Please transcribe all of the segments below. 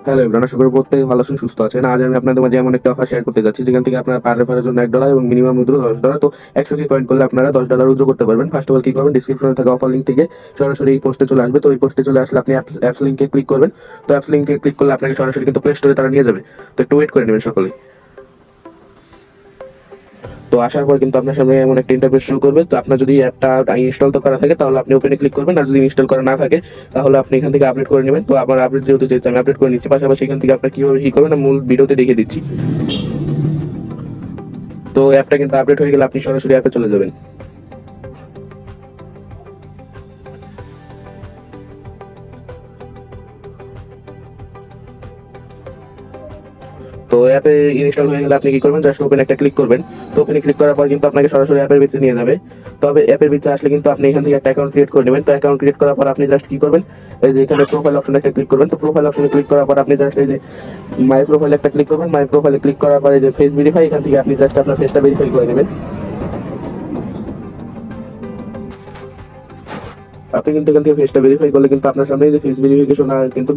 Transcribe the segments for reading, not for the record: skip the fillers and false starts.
Hello everyone, আশা করি প্রত্যেকে ভালো আছেন, সুস্থ আছেন। আজ আমি আপনাদের মাঝে এমন একটা অফার শেয়ার করতে যাচ্ছি যেখান থেকে আপনারা পার রেফারের জন্য $1 এবং মিনিমাম উইথড্র $10। তো 100 কে কয়েন করলে আপনারা $10 উইথড্র করতে পারবেন। ফার্স্ট অফ অল কি করবেন, ডিসক্রিপশনে থাকা অফার লিঙ্ক থেকে সরাসরি এই পোস্টে চলে আসবে। তো এই পোস্টে চলে আসলে আপনি অ্যাপস লিঙ্কে ক্লিক করবেন। তো অ্যাপস লিঙ্কে ক্লিক করলে আপনাকে সরাসরি কিন্তু প্লে স্টোরে তারা নিয়ে যাবে। তো একটু ওয়েট করে নেবেন সকলেই। তো আসার পর কিন্তু আপনার সামনে এমন একটা ইন্টারফেস শুরু করবে। তো আপনার যদি অ্যাপটা ইনস্টল তো করা থাকে তাহলে আপনি ওপেনে ক্লিক করবেন, আর যদি ইনস্টল করা না থাকে তাহলে আপনি এখান থেকে আপডেট করে নেবেন। তো আমার আপডেট যেহেতু চাইছে আমি আপডেট করে নিচ্ছি, পাশাপাশি এখান থেকে আপনার কীভাবে কী করবেন মূল ভিডিওতে দেখিয়ে দিচ্ছি। তো অ্যাপটা কিন্তু আপডেট হয়ে গেলে আপনি সরাসরি অ্যাপে চলে যাবেন। তো অ্যাপে ইনস্টল হয়ে গেলে আপনি কি করবেন, জাস্ট ওপেন একটা ক্লিক করবেন। তো ওপেনে ক্লিক করার পর কিন্তু আপনাকে সরাসরি অ্যাপের ভিতরে নিয়ে যাবে। তবে অ্যাপের ভিতরে আসলে কিন্তু আপনি এখান থেকে একটা অ্যাকাউন্ট ক্রিয়েট করে নেবেন। তো অ্যাকাউন্ট ক্রিয়েট করার পর আপনি জাস্ট কি করবেন, এই যে এখানে প্রোফাইল অপশনে একটা ক্লিক করবেন। তো প্রোফাইল অপশনে ক্লিক করার পর আপনি জাস্ট এই যে মাই প্রোফাইলে একটা ক্লিক করবেন। মাই প্রোফাইলে ক্লিক করার পর এই যে ফেস ভেরিফাই, এখান থেকে আপনি জাস্ট আপনার ফেসটা ভেরিফাই করে নেবেন। আপনি কিন্তু এখান থেকে ফেসটা ভেরিফাই করলে কিন্তু আপনার সামনে যে ফেস ভেরিফিকেশন কিন্তু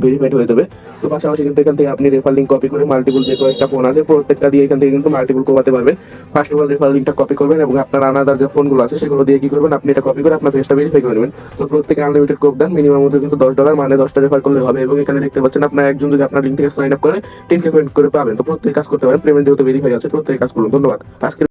ভেরিফাইড হয়ে যাবে। তো পাশাপাশি কিন্তু এখান থেকে আপনি রেফার লিঙ্ক কপি করে মাল্টিপল যে কয়েকটা ফোন আছে প্রত্যেকটা দিয়ে এখান থেকে কিন্তু মাল্টিপল কোপাতে পারবেন। ফার্স্ট অফ অল রেফার লিঙ্কটা কপি করবেন এবং আপনার আনাদার যে ফোনগুলো আছে সেগুলো দিয়ে কি করবেন, আপনি এটা কপি করে আপনার ফেসটা ভেরিফাই করে নেবেন। তো প্রত্যেকে আনলিমিটেড কোড দেন, মিনিমাম কিন্তু $10, মানে 10টা রেফার করলে হবে। এবং এখানে দেখতে পাচ্ছেন আপনার একজন যদি আপনার লিঙ্ক থেকে সাইন আপ করে 10K পয়েন্ট করে পাবেন। তো প্রত্যেক কাজ করতে পারেন, পেমেন্ট যেহেতু ভেরিফাই আছে প্রত্যেক কাজ করুন। ধন্যবাদ। আজকে